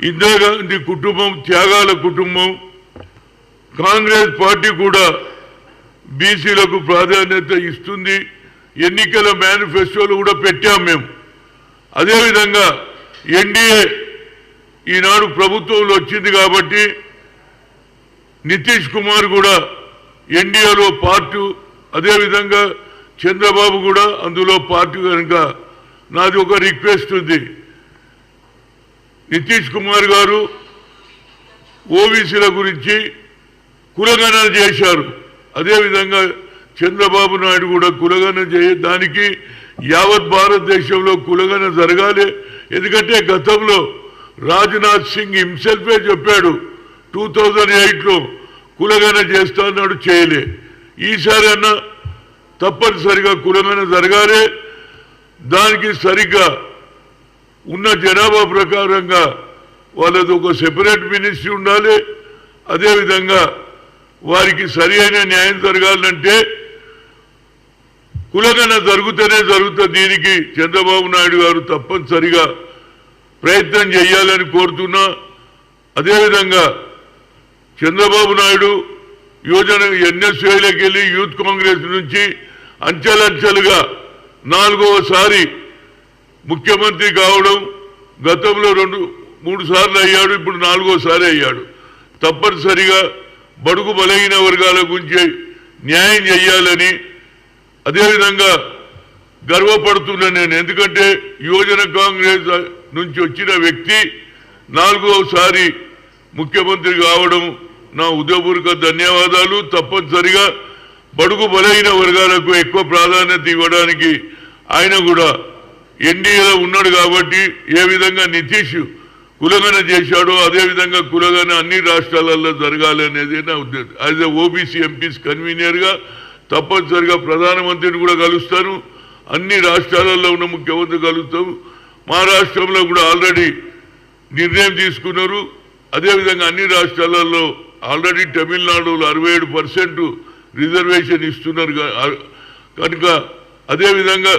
ఇందిరాగాంధీ కుటుంబం త్యాగాల కుటుంబం. కాంగ్రెస్ పార్టీ కూడా బీసీలకు ప్రాధాన్యత ఇస్తుంది. ఎన్నికల మేనిఫెస్టోలు కూడా పెట్టాం మేము. అదేవిధంగా ఎన్డీఏ ఈనాడు ప్రభుత్వంలో వచ్చింది కాబట్టి నితీష్ కుమార్ కూడా ఎన్డీఏలో పార్టీ, అదేవిధంగా చంద్రబాబు కూడా అందులో పార్టీ. కనుక నాది ఒక రిక్వెస్ట్ ఉంది, నితీష్ కుమార్ గారు ఓబీసీల గురించి కులగణన చేశారు. అదేవిధంగా చంద్రబాబు నాయుడు కూడా కులగణన దానికి యావత్ భారతదేశంలో కులగణన జరగాలి. ఎందుకంటే గతంలో రాజ్నాథ్ సింగ్ హిమ్సెల్ఫే చెప్పాడు 2008లో కులగణన చేస్తా అన్నాడు, చేయలే. ఈసారి అన్న తప్పనిసరిగా కులగణన జరగాలి. దానికి సరిగ్గా ఉన్న జనాభా ప్రకారంగా వాళ్ళది ఒక సెపరేట్ మినిస్ట్రీ ఉండాలి. అదేవిధంగా వారికి సరి అయిన న్యాయం జరగాలంటే కులగణన జరుగుతూనే జరుగుతుంది. దీనికి చంద్రబాబు నాయుడు గారు తప్పనిసరిగా ప్రయత్నం చేయాలని కోరుతున్నా. అదేవిధంగా చంద్రబాబు నాయుడు యువజన ఎన్ఎస్ఏలోకి వెళ్ళి యూత్ కాంగ్రెస్ నుంచి అంచెలంచెలుగా 4వసారి ముఖ్యమంత్రి కావడం, గతంలో 2-3 సార్లు అయ్యాడు, ఇప్పుడు 4వసారి అయ్యాడు. తప్పనిసరిగా బడుగు బలహీన వర్గాల గురించి న్యాయం చేయాలని అదేవిధంగా గర్వపడుతున్నాను నేను. ఎందుకంటే యువజన కాంగ్రెస్ నుంచి వచ్చిన వ్యక్తి 4వసారి ముఖ్యమంత్రి కావడం నా ఉదయపూర్వక ధన్యవాదాలు. తప్పనిసరిగా బడుగు బలహీన వర్గాలకు ఎక్కువ ప్రాధాన్యత ఇవ్వడానికి ఆయన కూడా ఎన్డీఏలో ఉన్నాడు కాబట్టి ఏ విధంగా నితీష్ కులగణన చేశాడో అదేవిధంగా కులగణన అన్ని రాష్ట్రాలలో జరగాలి అనేది నా ఉద్దేశం. యాజ్ ఎ ఓబీసీ ఎంపీస్ కన్వీనర్గా తప్పనిసరిగా ప్రధానమంత్రిని కూడా కలుస్తాను, అన్ని రాష్ట్రాలలో ఉన్న ముఖ్యమంత్రి కలుస్తాము. మా రాష్ట్రంలో కూడా ఆల్రెడీ నిర్ణయం తీసుకున్నారు. అదేవిధంగా అన్ని రాష్ట్రాలలో ఆల్రెడీ తమిళనాడులో 67% రిజర్వేషన్ ఇస్తున్నారు కనుక అదేవిధంగా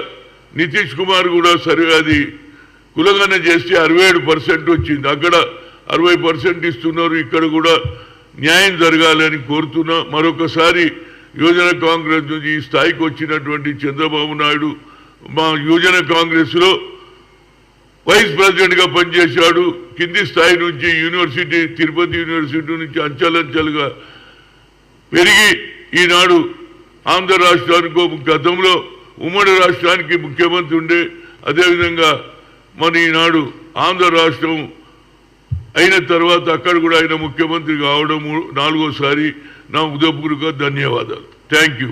నితీష్ కుమార్ కూడా సరే అది కులగణన చేస్తే 67% వచ్చింది. అక్కడ 60% ఇస్తున్నారు. ఇక్కడ కూడా న్యాయం జరగాలని కోరుతున్నా. మరొకసారి యువజన కాంగ్రెస్ నుంచి ఈ స్థాయికి వచ్చినటువంటి చంద్రబాబు నాయుడు మా యువజన కాంగ్రెస్లో వైస్ ప్రెసిడెంట్గా పనిచేశాడు. కింది స్థాయి నుంచి యూనివర్సిటీ, తిరుపతి యూనివర్సిటీ నుంచి అంచెలంచెలుగా పెరిగి ఈనాడు ఆంధ్ర రాష్ట్రానికి గతంలో ఉమ్మడి రాష్ట్రానికి ముఖ్యమంత్రి ఉండే. అదేవిధంగా మన ఈనాడు ఆంధ్ర రాష్ట్రం అయిన తర్వాత అక్కడ కూడా ఆయన ముఖ్యమంత్రి కావడం 4వసారి. నా ఉదయపూర్వక ధన్యవాదాలు. Thank you.